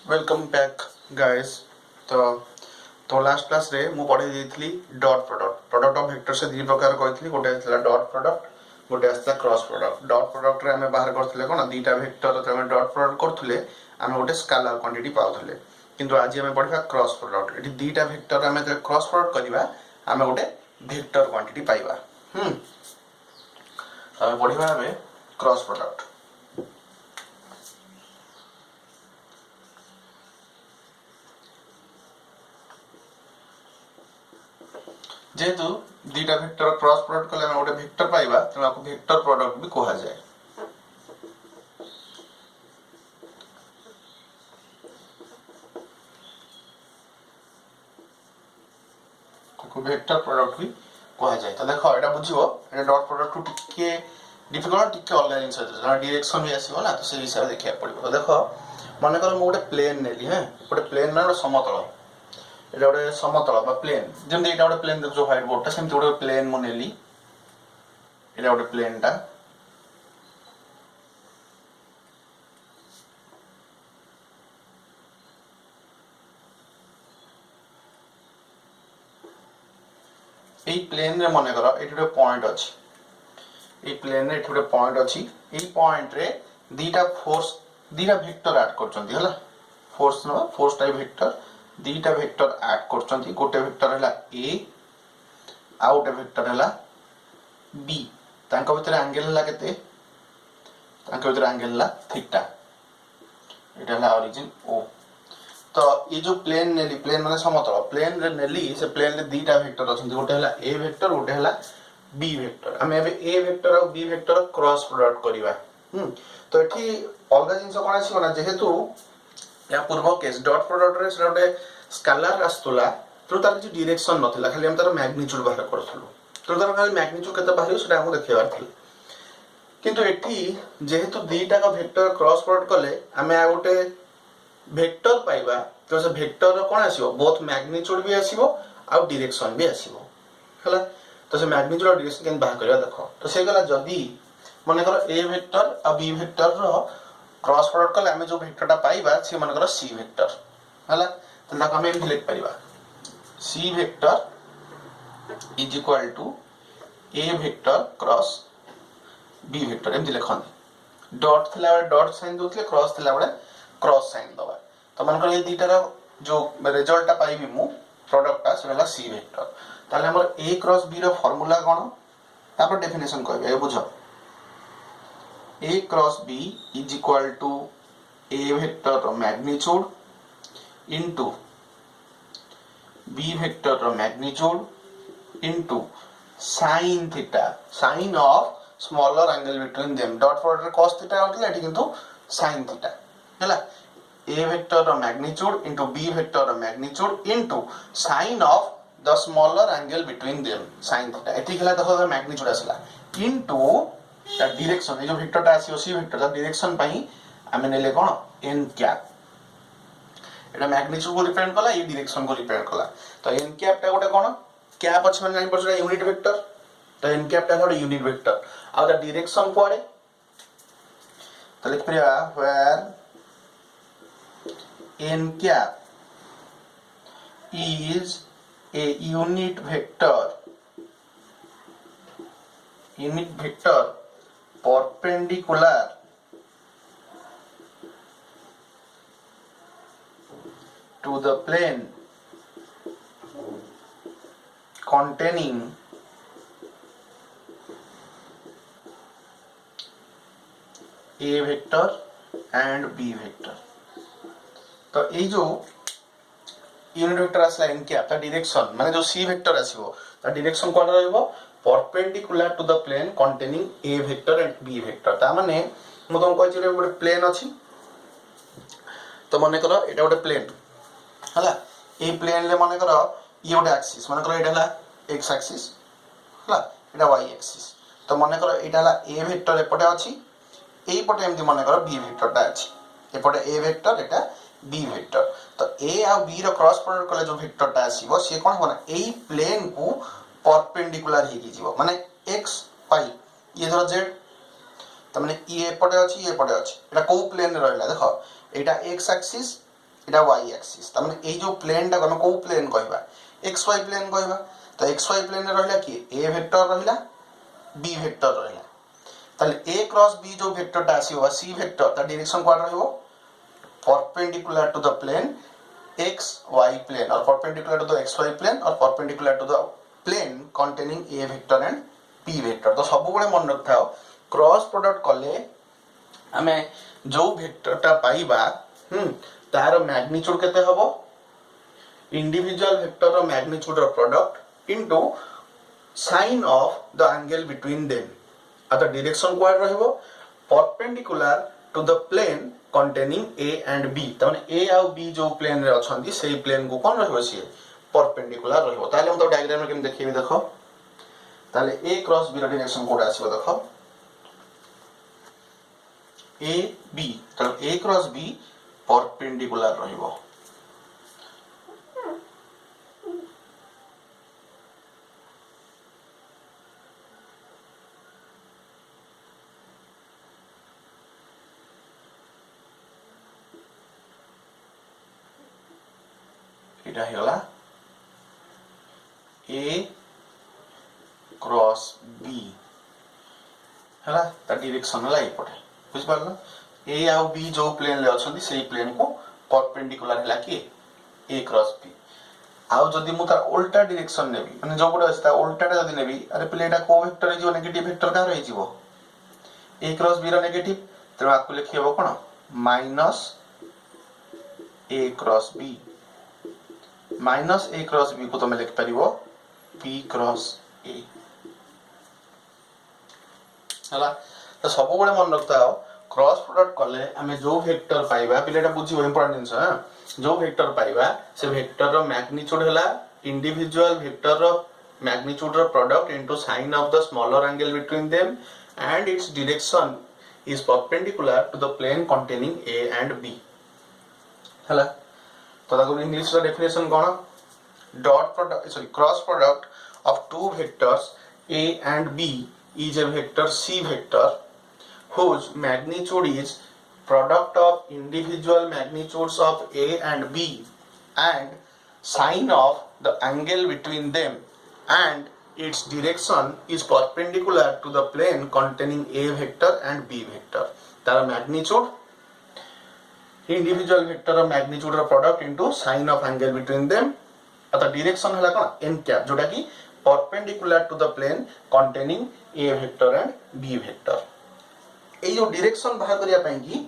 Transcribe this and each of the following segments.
Welcome back guys. तो last class रे मु पढ़े देइथली डॉट प्रोडक्ट ऑफ वेक्टर से दी प्रकार कहथली गोटे आसला डॉट प्रोडक्ट गोटे आसला क्रॉस प्रोडक्ट। डॉट प्रोडक्ट रे हमें बाहर करथले कोन दीटा वेक्टर रे हमें डॉट प्रोडक्ट करथले हमें गोटे स्केलर क्वांटिटी पाउथले। किंतु आज हमें पढ़ा क्रॉस प्रोडक्ट एठी दीटा वेक्टर हमें जे क्रॉस प्रोडक्ट करबा हमें गोटे वेक्टर क्वांटिटी पाइबा। हमें पढ़िबा हमें क्रॉस प्रोडक्ट। जेहेतु दीटा वेक्टर क्रॉस प्रोडक्ट कले गोटे वेक्टर पाइबा तेणु आपको वेक्टर प्रोडक्ट भी कहा जाए। वेक्टर प्रोडक्ट भी कहा जाए। तो देखो एटा बुझिबो एटा डॉट प्रोडक्ट टू टिके डिफिकल्ट टिके ऑनलाइन इनसाइड जना डायरेक्शन भी आसीबो ना तो से हिसाब देखिया पड़िबो। तो देखो माने कर मु गोटे प्लेन नेली गोटे प्लेन ना समतल এটা ଗୋଟେ ସମତଳ ବା ପ୍ଲେନ୍ ଯେମିତି ଏଇଟା ଗୋଟେ ପ୍ଲେନ୍ ଦେଖୁଛ ହ୍ୱାଇଟ୍ ବୋର୍ଡଟା ସେମିତି ଗୋଟେ ପ୍ଲେନ୍ ମୁଁ ନେଲି ଏଇଟା ଗୋଟେ ପ୍ଲେନ୍ଟା এই ପ୍ଲେନ୍ରେ ମନେକର ଏଠି ଗୋଟେ ପଏଣ୍ଟ ଅଛି এই ପ୍ଲେନ୍ରେ ଏଠି ଗୋଟେ ପଏଣ୍ଟ ଅଛି এই ପଏଣ୍ଟରେ ଦିଟା ଫୋର୍ସ ଦିଟା ଭେକ୍ଟର ଆଡ୍ କରୁଛନ୍ତି ହେଲା ଫୋର୍ସ ନବା ଫୋର୍ସ ଟାଇप ଭେକ୍ଟର दीटा वेक्टर ऐड करछंती गोटे वेक्टर हैला a आ गोटे वेक्टर हैला b तांका भीतर एंगल हैला केते तांका भीतर एंगल हैला थीटा एटा हैला ओरिजिन o। तो ये जो प्लेन नेली प्लेन माने समतल प्लेन रे नेली से प्लेन रे दीटा वेक्टर अछंती गोटे हैला a वेक्टर गोटे हैला b वेक्टर हम एबे a वेक्टर और b वेक्टर क्रॉस प्रोडक्ट करिवा। तो एठी अलगा जिंस कोन आसी ना जेहेतु या पूर्व केस डॉट प्रोडक्ट रे सेटा गोटे स्केलर आस्तुला तो तार जे डायरेक्शन नथिला खाली हम तार मैग्नीट्यूड बाहर करथलु तो तार खाली मैग्नीट्यूड केते बाहर सेटा हम देखिबार थिला। किंतु एठी जेहेतु दीटा का वेक्टर क्रॉस प्रोडक्ट कले हमें आ गोटे वेक्टर पाइबा तो से वेक्टर रो कोन आसीबो बोथ मैग्नीट्यूड भी आसीबो आ डायरेक्शन भी आसीबो हला। तो से मैग्नीट्यूड और डायरेक्शन केन बाहर करबा देखो तो से गला जदी माने करो a वेक्टर आ b वेक्टर रो क्रॉस प्रोडक्ट कले हमें जो वेक्टरटा पाइबा से माने करो c वेक्टर हला। तो लाक हमें भी लिख परिबा c vector is equal to a vector cross b vector एमति लिखन डॉट थिला बडे डॉट साइन दोथले क्रॉस थिला बडे क्रॉस साइन दबा। तो माने करो ये दीटार जो रिजल्टटा पाइबी मु प्रोडक्टटा सेला c वेक्टर ताले हमर a क्रॉस b रो फार्मूला कोन तापर डेफिनेशन कहबे ए बुझो a cross b is equal to a vector रो magnitude into b vector ro magnitude into sin theta sin of smaller angle between them dot product रे cos theta होतले एठी किंतु sin theta हैला a vector row magnitude into b vector row magnitude into sin of the smaller angle between them sin theta एठी हला देखो magnitude आसला into ता direction ए जो वेक्टर ता आसी c वेक्टर ता डायरेक्शन पई हमें नेले कोन n कैप एटा मैग्नीट्यूड को रिप्रेजेंट कला ये डायरेक्शन को रिप्रेजेंट कला। तो n कैप टा गोटे कोन कैप अछि माने 9% यूनिट वेक्टर तो n कैप टा गोटे यूनिट वेक्टर आ द डायरेक्शन कोडे तो लिख परिया where n cap is a unit vector perpendicular to the plane containing a vector and b vector। तो ये जो यूनिट वेक्टर आसला n क्या ता डायरेक्शन माने जो c वेक्टर आसीबो ता डायरेक्शन कोन रहइबो perpendicular to the plane containing a vector and b vector। ता माने मु तुम कहछि रे गोटे प्लेन अछि तो माने करो एटा गोटे प्लेन हला ए प्लेन ले माने करो ये गोटे एक्सिस माने करो एटा हला x एक्सिस हला एटा y एक्सिस तो माने करो एटा हला a वेक्टर एपटे अछि एई पटे एमति माने करो b वेक्टरटा अछि एपटे a वेक्टर एटा b वेक्टर तो a आ b रो क्रॉस प्रोडक्ट कले जो वेक्टरटा आसीबो से कोन होना एई प्लेन को परपेंडिकुलर हे कि जीवो माने x y ये धर z त माने ये एपटे अछि एटा को प्लेन रे रहला देखो एटा x एक्सिस एटा y एक्सिस त माने ए जो प्लेन टा हम को प्लेन कहबा xy प्लेन कहबा तो xy प्लेन रे रहला कि a वेक्टर रहला b वेक्टर रहला ताले a क्रॉस b जो वेक्टर टा आसीबा c वेक्टर ता डायरेक्शन कोड रहबो परपेंडिकुलर टू द प्लेन xy प्लेन और perpendicular to the xy plane और perpendicular to the plane containing a vector and b vector तो सब बळे मन रखथाओ क्रॉस प्रोडक्ट कले हमें जो वेक्टर टा पाइबा तार मैग्नीट्यूड केते हबो इंडिविजुअल वेक्टर रो मैग्नीट्यूड रो product into sine of the angle between them अत डायरेक्शन कोड रहबो perpendicular to the plane containing a and b तने a आ b जो प्लेन रे अछंती सेही प्लेन को कोन रहबो सी परपेंडिकुलर रहबो ताले हम तो डायग्राम में केम देखिबे देखो ताले a क्रॉस b रो डायरेक्शन कोड आसीबो देखो a b तो a क्रॉस b परपेंडिकुलर रहबो इटा हेला a क्रॉस b हैला ता डायरेक्शन ला इपटे बुझ पारलो a आ b जो प्लेन ले अछंती सेही प्लेन को परपेंडिकुलर हैला कि a क्रॉस b आउ जदी मु तार उल्टा डायरेक्शन नेबी माने जो गुडा अस्ता उल्टाटा जदी नेबी अरे प्लेटा को वेक्टर जो नेगेटिव वेक्टर का रहि जीवो a क्रॉस b रो नेगेटिव त आकु लिखिबो कोन minus a cross b minus a cross b को तुम लिख परिबो p क्रॉस a हला तो सब बळे मन रखता हो क्रॉस प्रोडक्ट कले हमें जो वेक्टर पाइबा पिलेटा बुझिबो इंपोर्टेंट जिंस जो वेक्टर पाइबा से वेक्टर रो मैग्नीट्यूड हला इंडिविजुअल वेक्टर रो मैग्नीट्यूड रो product into sine of the smaller angle between them and its direction is perpendicular to the plane containing a and b हला तो ताको इंग्लिश रो डेफिनेशन कोन dot product sorry cross product of two vectors a and b is a vector c vector whose magnitude is product of individual magnitudes of a and b and sine of the angle between them and its direction is perpendicular to the plane containing a vector and b vector तार magnitude individual vector रो magnitude रो product into sine of angle between them अत direction हला कोन n cap जोटा की perpendicular to the plane containing A vector and B vector ए जो डायरेक्शन बाहर करिया पई की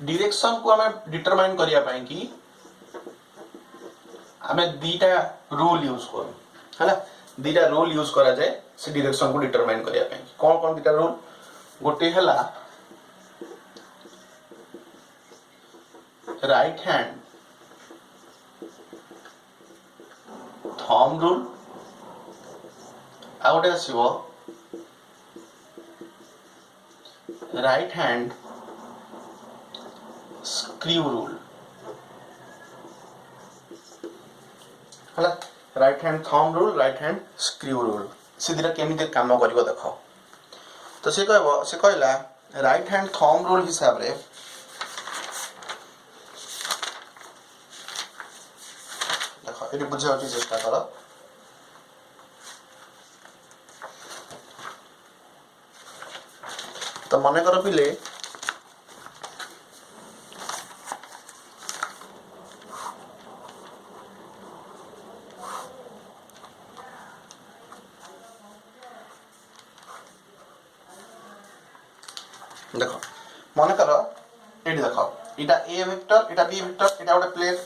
डायरेक्शन को हमें डिटरमाइन करिया पई की हमें दीटा रूल यूज करू हला दीटा रूल यूज करा जाए से डायरेक्शन को डिटरमाइन करिया पई कोन कोन दीटा रूल गोटे हला राइट हैंड थंब रूल आउट आसीबो राइट हैंड स्क्रू रूल हला right hand thumb rule right hand screw rule सिदिरा केमिते काम करिवो देखो तो से कहला राइट हैंड थंब रूल हिसाब रे ये बुझा चेष्टा कर तो मन कर पिले देखो मन कर ये देखो इटा ए वेक्टर इटा बी वेक्टर इटा गोटे प्लेन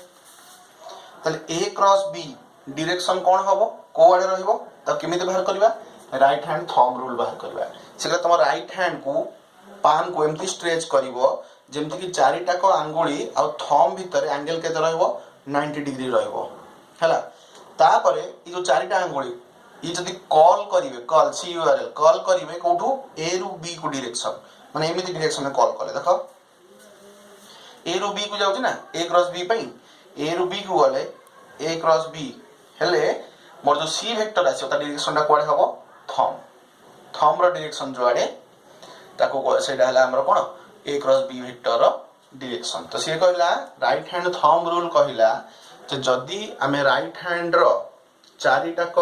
ताले a क्रॉस b डायरेक्शन कोन हबो को आडे रहइबो त केमिते बाहर करबा राइट हैंड थंब रूल बाहर करबा सेला तुम राइट हैंड को पान को एमती स्ट्रेच करिवो जेमति कि चारिटा को आंगुली आ थंब भीतर एंगल केते रहइबो 90 डिग्री रहइबो हला तापरे ई जो चारिटा आंगुली ई जदी कॉल करिवे कॉल CURL कॉल करिवे कोठू a रु b को डायरेक्शन माने एमिति डायरेक्शन में कॉल करे देखो a रु b को जाउची ना a क्रॉस b पई a रु b को गले a क्रॉस b हेले मोर जो c वेक्टर आछो ता डायरेक्शन ता कोडे हबो थंब रो डायरेक्शन जो आडे ताको सेडा हला हमर कोन a क्रॉस b वेक्टर रो डिरेक्शन तो सी कहला राइट हैंड थंब रूल कहला जे जदी आमे राइट हैंड रो चारिटाक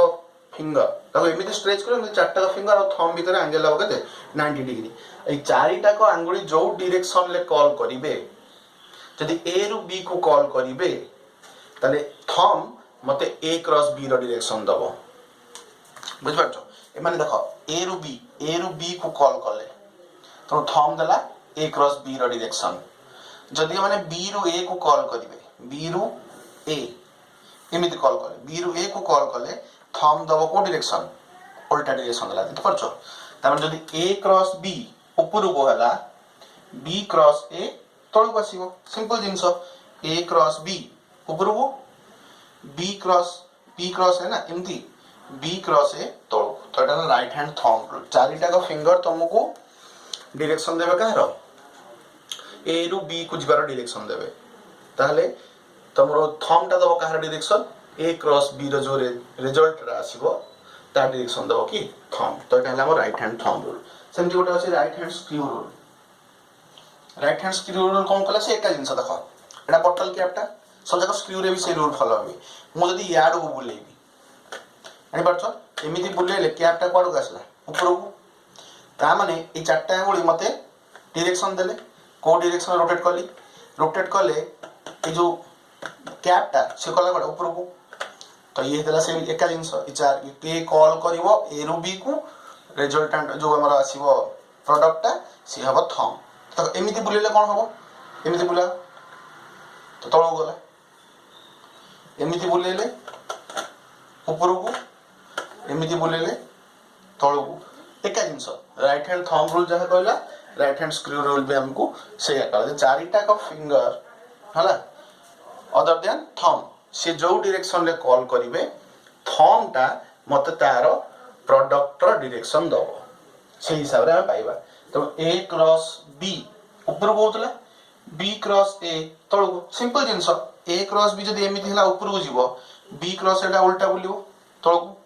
फिंगर ताको एमिति स्ट्रेच करो एमिति चारटाक फिंगर और थंब भीतर एंगल हो केते 90 डिग्री ए चारिटाक आंगुली जो डायरेक्शन ले कॉल करिवे जदी ए रु बी को कॉल करिवे ताले थंब मते ए क्रॉस बी रो डायरेक्शन दबो बुझ पाछो ए माने देखो ए रु बी को कॉल करले तो थंब देला ए क्रॉस बी रो डायरेक्शन जदी माने बी रु ए को कॉल करिवे बी रु ए एमिति कॉल करे बी रु ए को कॉल करले थंब दबो को डायरेक्शन उल्टा डायरेक्शन देला देखि परछो तार जदी ए क्रॉस बी ऊपर को हला बी क्रॉस ए तळको आसीबो simple since A cross B ऊपर को बी क्रॉस है ना एमती बी क्रॉस ए तळको तो एटा राइट हैंड थंब रूल चारिटा का फिंगर तुमको डायरेक्शन देबे कारो ए रु बी को जिबार डायरेक्शन देबे ताहले तमरो थंब ता दबो काहर डायरेक्शन ए क्रॉस बी रो जो रिजल्ट रा आसीबो ता डायरेक्शन दबो की थंब तो एटा हला हमर राइट हैंड थंब रूल सेमती गोटे अछि राइट हैंड स्क्रू रूल कोन कला से एका जिंस देखो एटा बोतल कैपटा सब जगह स्क्रू रे भी से रूल फॉलो होबे मु जदी याड को बुलेबी अनि परछो एमिति बुलेले कैपटा कोड गसला ऊपर को ता माने ए चारटा अंगुली मते डायरेक्शन देले को डायरेक्शन रोटेट कले ए जो कैपटा से कला बड ऊपर को तो ये देला से एका जिंस ए चार ए कॉल करिवो ए रु बी को रिजल्टेंट जो हमरा आसीबो प्रोडक्टटा से हबो थंब तो एमिति बुलेले कोन हबो एमिति बुला तो तळो गला एमिति बुलेले ऊपर को एमिति बुलेले तळो को एका जिंस राइट हैंड थंब रूल जहा कहला राइट हैंड स्क्रू रूल भी हमको से कहला चारिटा का फिंगर हला अदर देन थंब से जो डायरेक्शन ले कॉल करिवे थंब ता मते तारो प्रोडक्ट रो डायरेक्शन दबो से हिसाब रे हम पाइबा तो ए क्रॉस बी ऊपर को होतला बी क्रॉस ए तळको simple since A cross B जदी एमिति हला ऊपर को जीवो बी क्रॉस एटा उल्टा बुलिवो तळको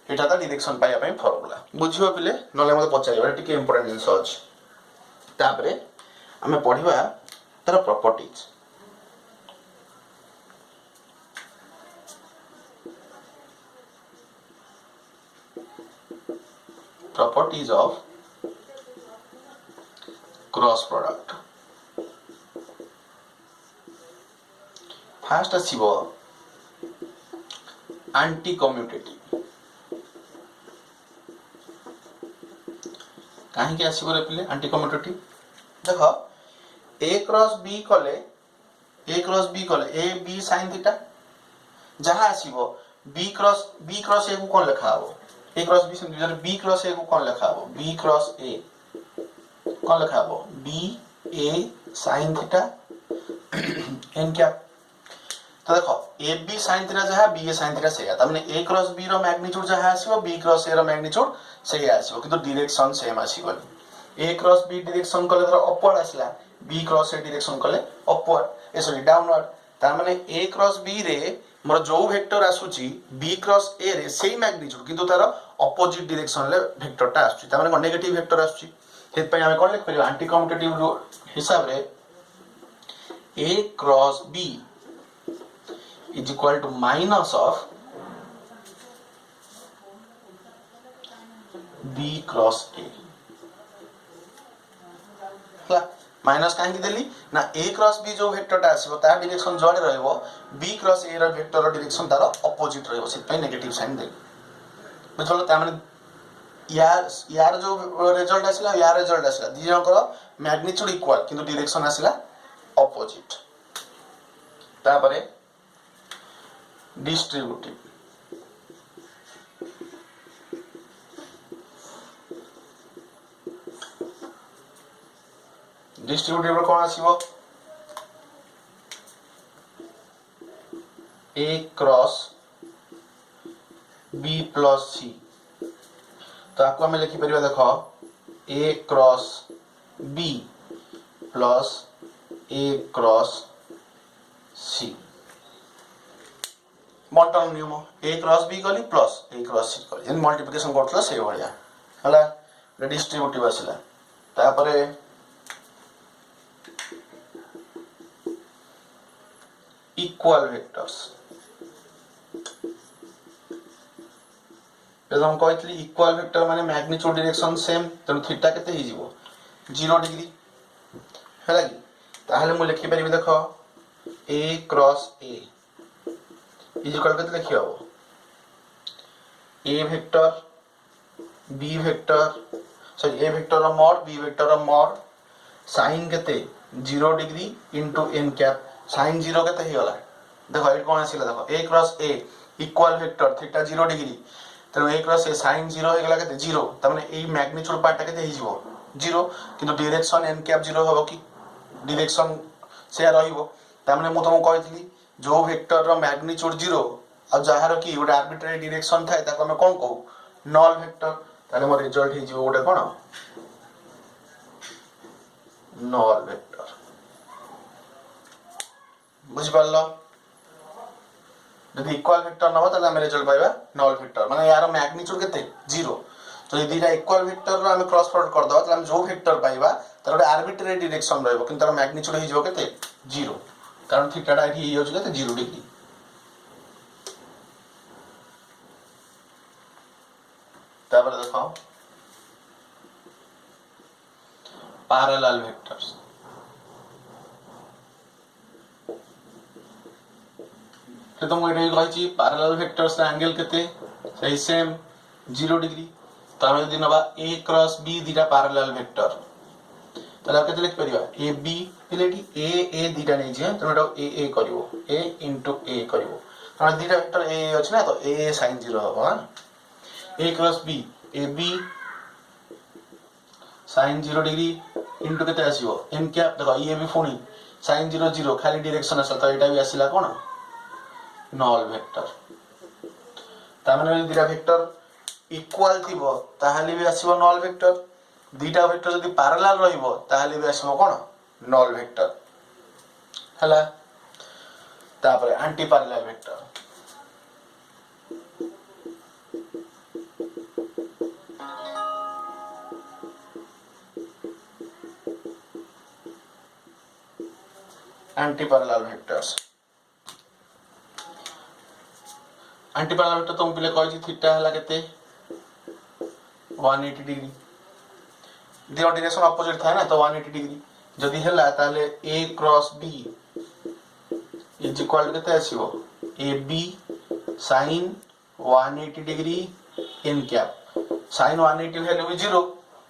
एटा ता डायरेक्शन पाइबा पई फॉर्मूला बुझियो पिले नले मते पचारिबा टिके इंपोर्टेंट जिंस अछि तापरे हमें पढिबा तार properties properties of cross product first asibo anti commutative काहे के आसीबो रे पिले एंटी कम्यूटेटिव देखो a क्रॉस b कले a b sin थीटा जहां आसीबो b क्रॉस a को कोन लिखा हो a क्रॉस b sin जर b क्रॉस a को कोन लिखा हो b क्रॉस a कोन लिखा हो b a sin theta n क्या तो देखो a b sin थीटा जहां b a sin थीटा से त माने a क्रॉस b रो मैग्नीट्यूड जहां आसीबो b क्रॉस a रो मैग्नीट्यूड से आसीबो किंतु डायरेक्शन सेम आसीबो a क्रॉस b डायरेक्शन कले धर अपवर्ड आसला b क्रॉस a डायरेक्शन कले अपवर्ड ए सॉरी डाउनवर्ड त माने a क्रॉस b रे मोर जो वेक्टर आसुची b क्रॉस a रे सेही मैग्नीट्यूड किंतु तार अपोजिट डायरेक्शन ले वेक्टरटा आसुची त माने नेगेटिव वेक्टर आसुची हेत पय हम कोन लिख परियो एंटी कम्यूटेटिव हिसाब रे a cross b is equal to minus of b cross a हला माइनस काहे की देली ना a क्रॉस b जो वेक्टरटा आसीबो ता डायरेक्शन जोडे रहइबो b क्रॉस a रो वेक्टर रो डायरेक्शन तार अपोजिट रहइबो से पय नेगेटिव साइन देली बुझलो ता माने यार जो रिजल्ट आसला दी जणकर मैग्नीट्यूड इक्वल किंतु डायरेक्शन आसला अपोजिट तापरे डिस्ट्रीब्यूटिव रो कोन आसीबो a cross b plus c तो आपको हमें लिखि परिबा देखो a cross b plus a cross c मल्टन नियम a क्रॉस b कली प्लस a क्रॉस c कली एन मल्टीप्लिकेशन करथला से भलिया हला डिस्ट्रीब्यूटिव आसिला तापरे इक्वल वेक्टर्स हम कहली इक्वल वेक्टर माने मैग्नीट्यूड डायरेक्शन सेम तेणु थीटा केते ही जीवो 0 डिग्री हैला कि ताहले मु लिखि परिबे देखो a cross a is equal केते लिखि हबो a vector b vector sorry a vector of mod b vector of mod sin केते 0 degree into n cap sin 0 केते ही गला देखो एट कोन आसीला देखो a cross a equal vector theta 0 degree तेणु a क्रॉस a sin 0 हो गला केते 0 त माने ए मैग्नीट्यूड पार्ट केते ही जीवो 0 किंतु डायरेक्शन n कैप 0 होबो कि डायरेक्शन से रहिबो त माने मु तुमको कहथली जो वेक्टर रो मैग्नीट्यूड 0 आ जहार की गोटे आर्बिट्रेरी डायरेक्शन थाए ताको हम कोन कहू नल वेक्टर ताले मो रिजल्ट ही जीवो गोटे कोन नल वेक्टर बुझि पारलो यदि इक्वल वेक्टर नबो ताले हम रिजल्ट पाइबा नल वेक्टर माने यार मैग्नीट्यूड केते 0 तो यदि इटा इक्वल वेक्टर रो हम क्रॉस प्रोडक्ट कर दबा ताले हम जो वेक्टर पाइबा तार गोटे आर्बिट्रेरी डायरेक्शन रहबो किंतु तार मैग्नीट्यूड ही जीवो केते 0 कारण थीटा टा एठी होछ केते 0 डिग्री तापर देखो पैरेलल वेक्टर्स तो तुम एठी कहछि पैरेलल वेक्टर्स रा एंगल केते सही सेम 0 डिग्री तो हम यदि नबा a क्रॉस b दिटा पैरेलल वेक्टर तला केते लिख परिबा a b इलेटी a दिटा नै जे तो एटा a करिवो a * a करिवो कारण दिटा वेक्टर a अछि ना तो a sin 0 हबो हां a cross b a b sin 0 degree into केते आसीबो n कैप देखो ये भी फुनी sin 0 0 खाली डायरेक्शन आसा तो एटा भी आसीला कोन नल वेक्टर ता माने दिटा वेक्टर इक्वल थिबो ताहाले भी आसीबो नल वेक्टर दिटा वेक्टर जदि पैरेलल रहिबो ताहाले भी आसीबो कोन नल वेक्टर हला तापर anti parallel vector anti parallel vectors anti parallel vector तुम पिले कहछि थीटा हला केते 180 डिग्री दियो डायरेक्शन अपोजिट था ना तो 180 डिग्री जदि हला ताले a cross b is equal केते आसीबो ab sin 180 degree n cap sin 180 value भी 0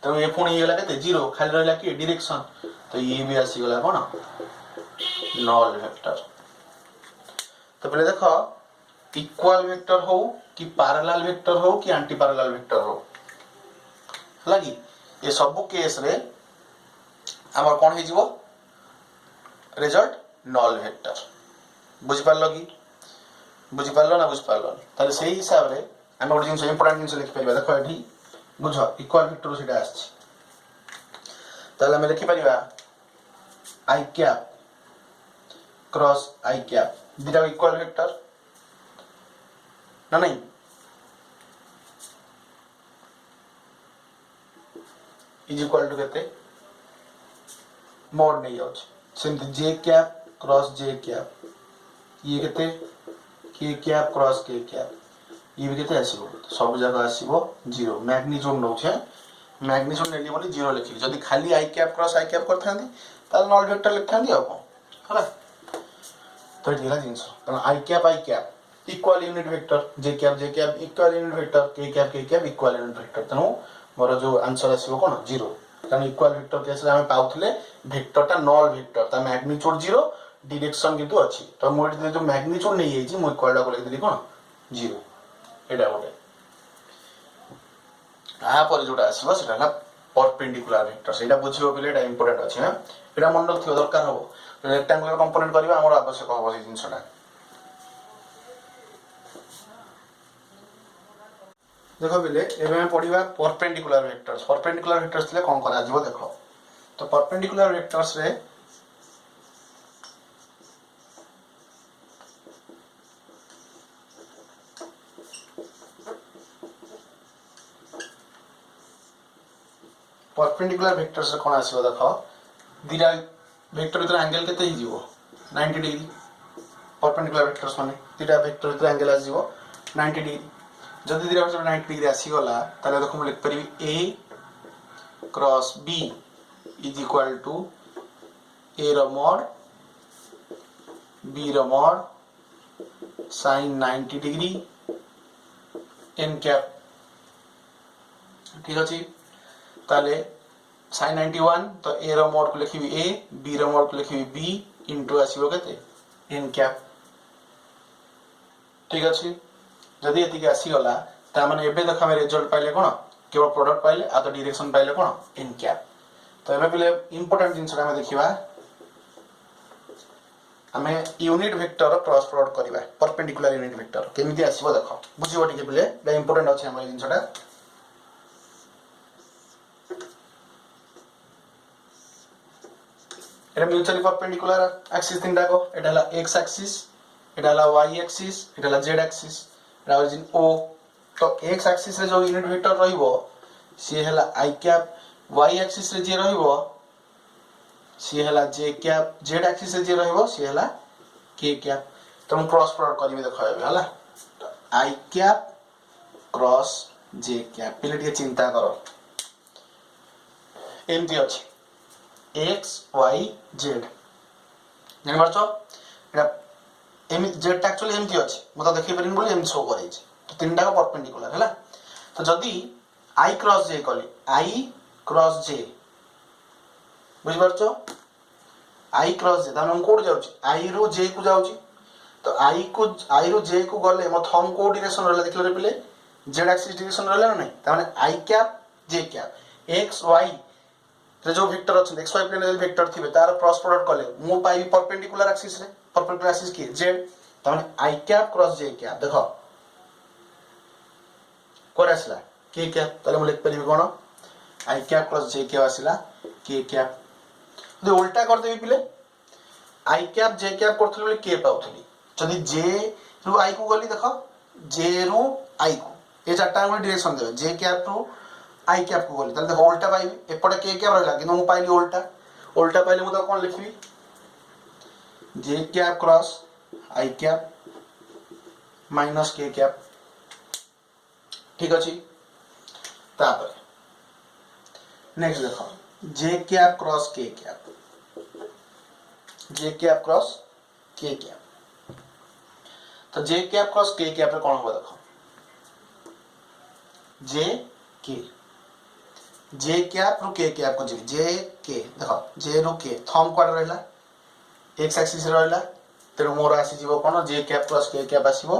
तो ये पुणी गेला केते 0 खाली रहला कि डायरेक्शन तो ये भी आसी गेला कोन नल वेक्टर तो पहले देखो इक्वल वेक्टर हो कि पैरेलल वेक्टर हो कि एंटी पैरेलल वेक्टर हो लगी ये सब केस रे हमर कोन हे जीवो रिजल्ट नल वेक्टर बुझ पारलो कि बुझ पारलो ना बुझ पारलो ताले सेही हिसाब रे हम ओड जिंस इंपोर्टेंट जिंस लिख परिबा देखो एठी बुझो इक्वल वेक्टर सेटा आछि ताले हम लिखि परिबा i cap cross i cap दिटा इक्वल वेक्टर ना नहीं इज इक्वल टू केते मोड नहीं जाउछ सेमति j cap cross j cap ये केते k cap cross k cap ये भी केते आसीबो सब जगह आसीबो 0 मैग्नीट्यूड नो छे मैग्नीट्यूड नेली बोली 0 लिखि जदी खाली i cap cross i cap करथांदी त नल वेक्टर लिखथांदी आ को हला तो जेला जिंस त i cap equal unit vector j cap equal unit vector k cap equal unit vector तनो मोर जो आंसर आसीबो कोन 0 कारण इक्वल वेक्टर केस रे हम पाउथले वेक्टरटा नल वेक्टर ता मैग्नीट्यूड 0 डायरेक्शन किंतु अछि तो मोर जो मैग्नीट्यूड नै हेछि मु इक्वल टा को लिख दिली कोन 0 एडा गोटे आ पर जोटा आसीबो सेटा ना परपेंडिकुलर वेक्टर सेटा बुझिबो बेले एटा इंपोर्टेंट अछि ना एटा मन रखथियो दरकार हो रेक्टेंगुलर कंपोनेंट करबा हमर आवश्यक हो से जिंसटा देखो बेले एबे हम पढिबा परपेंडिकुलर वेक्टर्स ले कोन करा जिवो देखो तो परपेंडिकुलर वेक्टर्स रे परपेंडिकुलर वेक्टर्स रे कोन आसीबो देखो दिरा वेक्टर इतर एंगल केते ही जीवो 90 डिग्री परपेंडिकुलर वेक्टर्स माने दीटा वेक्टर भीतर एंगल आसीबो 90 डिग्री जदि दीटा वेक्टर 90 डिग्री आसी गला ताले देखो हम लिख परिबी a cross b is equal to a रो मॉड b रो mod sin 90 degree n cap ठीक अछि ताले sin 91 तो a रो मॉड को लिखिबी a b रो मॉड को लिखिबी b इनटू आसीबो केते n कैप ठीक अछि जदि एति के आसी गला ता माने एबे देख हम रिजल्ट पाइले कोन केवल प्रोडक्ट पाइले आ तो डायरेक्शन पाइले कोन n कैप तो एबे पहिले इंपोर्टेंट जिंस हम देखिबा हमें यूनिट वेक्टर क्रॉस प्रोडक्ट करिबा परपेंडिकुलर यूनिट वेक्टर केमिति आसीबो देखो बुझिबो टिके पहिले बे इंपोर्टेंट अछि हमर जिंसटा एटा म्यूचुअली परपेंडिकुलर एक्सिस तीनटा को एटा हला x एक्सिस एटा हला y एक्सिस एटा हला z एक्सिस एटा ओरिजिन o तो x एक्सिस रे जो यूनिट वेक्टर रहिबो सी हला i कैप y एक्सिस रे जे रहिबो सी हला j कैप z एक्सिस रे जे रहिबो सी हला k कैप तो हम क्रॉस प्रोडक्ट करबे देखबे हला तो i cap cross j cap पहिले ଟିକେ चिंता करो एमती अछि x y z जानि परछो एटा एम z एक्चुअली एमती अछि म तो देखि परिन बोली एम शो करै छै तो तीनटा का परपेंडिकुलर हैला तो जदी i क्रॉस j कली i क्रॉस j बुझ परछो i क्रॉस j दान कोड जाउ छी i रो j को जाउ छी तो i रो j को गले म थंब को डायरेक्शन रहला देखले रे पहिले z एक्सिस डायरेक्शन रहला ना नहीं त माने i cap j cap x y रे जो वेक्टर अछि x y प्लेन रे वेक्टर थिबे तार क्रॉस प्रोडक्ट कले मु पाई परपेंडिकुलर एक्सिस रे परपेंडिकुलर एक्सिस की z त माने i cap cross j cap देखो कोन आसला k कैप तले मु लिख परिबे कोन i cap cross j cap आसला k कैप जे उल्टा कर देबी पिले i कैप j कैप करथले बोले k पाउथली जदी j रु i को गली देखो j रु i को ए चारटा हम डायरेक्शन देबे j कैप रु i कैप को गली तले देखो उल्टा पाइबी एपटे k कैप रहला कि मु पाइली उल्टा उल्टा पाइले मु तो कोन लिखबी j cap cross i cap minus k cap ठीक अछि तापर नेक्स्ट देखो j cap cross k cap j cap cross k cap तो j cap cross k cap रे कोन हो देखो j कैप रु k कैप को j k देखो j रु k थंब कोड रहला x एक्सिस रहला तेरो मोर आसी जीवो कोन j cap cross k cap आसीबो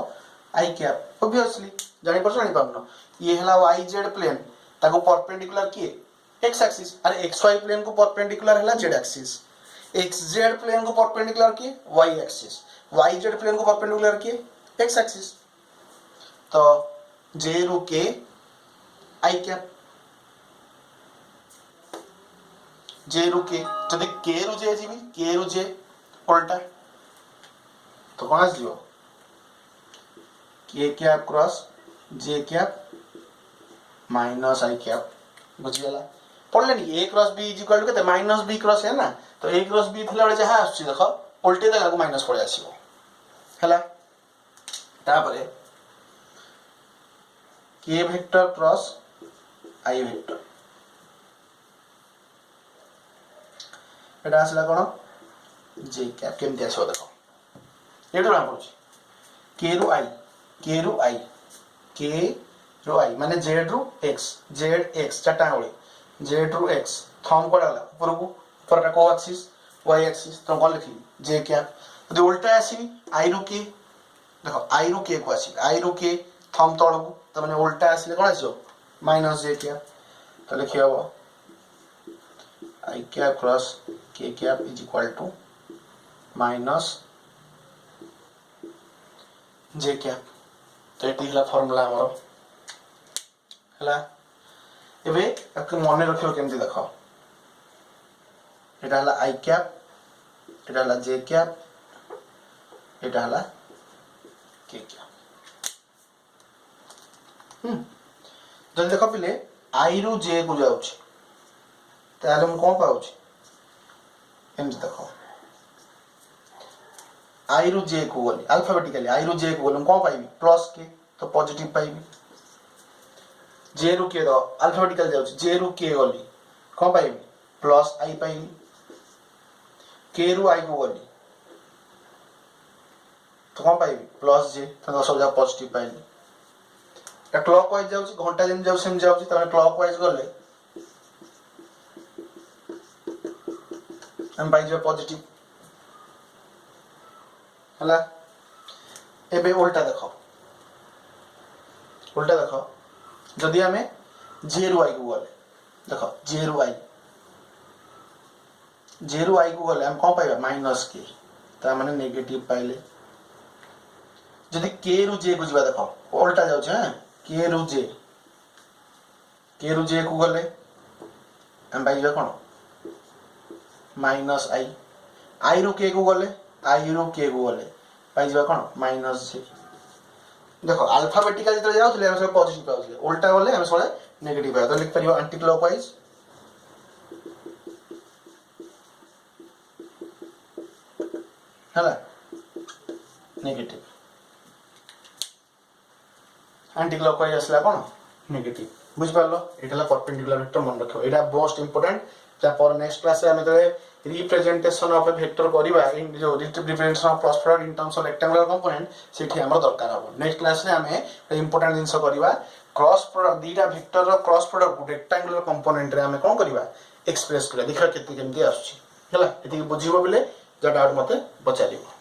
i कैप ऑब्वियसली जानि परछ नहीं पाबनो ये हला yz प्लेन ताको परपेंडिकुलर किए x एक्सिस अरे xy प्लेन को परपेंडिकुलर हला z एक्सिस xz प्लेन को परपेंडिकुलर किए y एक्सिस yz प्लेन को परपेंडिकुलर किए x एक्सिस तो j रु k i कैप j रु k जदि k रु j जीबी k रु j उल्टा तो कोन आसीबो k cap cross j cap minus i cap बुझियला पढ़ले नहीं a cross b is equal to केते माइनस b क्रॉस है ना तो a क्रॉस b थला बळे जहा आछी देखो उल्टे देला को माइनस पळे आसीबो हला तापरे k vector cross i vector एटा आसला कोन j कैप केमति आसो देखो एटा ना पड़छ k रु i माने z रु x चाटा होली z रु x थंब कोडाला ऊपर को ऊपर का को एक्सिस y एक्सिस तो कोन लिखी j कैप यदि उल्टा आसी i रु k देखो i रु k को आसी i रु k थंब तळ को त माने उल्टा आसीले कोन आसीओ माइनस j कैप तो लिखियो i cap cross k cap is equal to minus j cap तो एटी हला फार्मूला हमरो हला एबे एक मने रखियो केमति देखो एटा हला i कैप एटा हला j कैप एटा हला k कैप जल्दी देखो पिले i रु j को जाउछ ताले हम कोन पाउछ एमति देखो आई रु जे को गली अल्फाबेटिकली आई रु जे को गली कौन पाइबी प्लस के तो पॉजिटिव पाइबी जे रु के अल्फाबेटिकल जाउछ जे रु के गली कौन पाइबी प्लस आई पाइबी के रु आई को गली तो कौन पाइबी प्लस जे तो सब जगह पॉजिटिव पाइली ए क्लॉकवाइज जाउछ घंटा जेम जाउछ सेम जाउछ तने क्लॉकवाइज गले हम पाइ जे पॉजिटिव हला एबे उल्टा देखो जदि आमे जे रु आई को गले देखो जे रु आई को गले हम कौन पाइबा माइनस के ता माने नेगेटिव पाइले जदि के रु जे को जिबा देखो उल्टा जाउछ हैं के रु जे को गले हम पाइबा कोन माइनस आई रु के को गले पाइबा कोन माइनस जे देखो अल्फाबेटिकल जिते जाउथले हम सब पॉजिटिव पाउथले उल्टा गले हम सब नेगेटिव पाउ तो लिख परियो एंटी क्लॉकवाइज हला नेगेटिव एंटी क्लॉकवाइज असला कोन नेगेटिव बुझ पालो एटाला परपेंडिकुलर वेक्टर मन रखो एटा मोस्ट इंपोर्टेंट जा पर नेक्स्ट क्लास रे हम तले रिप्रेजेंटेशन ऑफ ए वेक्टर करिबा इन जो representation of cross product in terms of rectangular component सेठी हमर दरकार हो नेक्स्ट क्लास रे हमें इंपोर्टेंट जिंस करिबा क्रॉस प्रोडक्ट दीटा वेक्टर रो क्रॉस प्रोडक्ट रेक्टेंगुलर कंपोनेंट रे हमें कोन करिबा एक्सप्रेस करिबा देखा केते केमती आछी हला एति बुझिबो बिले जा डाउट मते पचारिबो।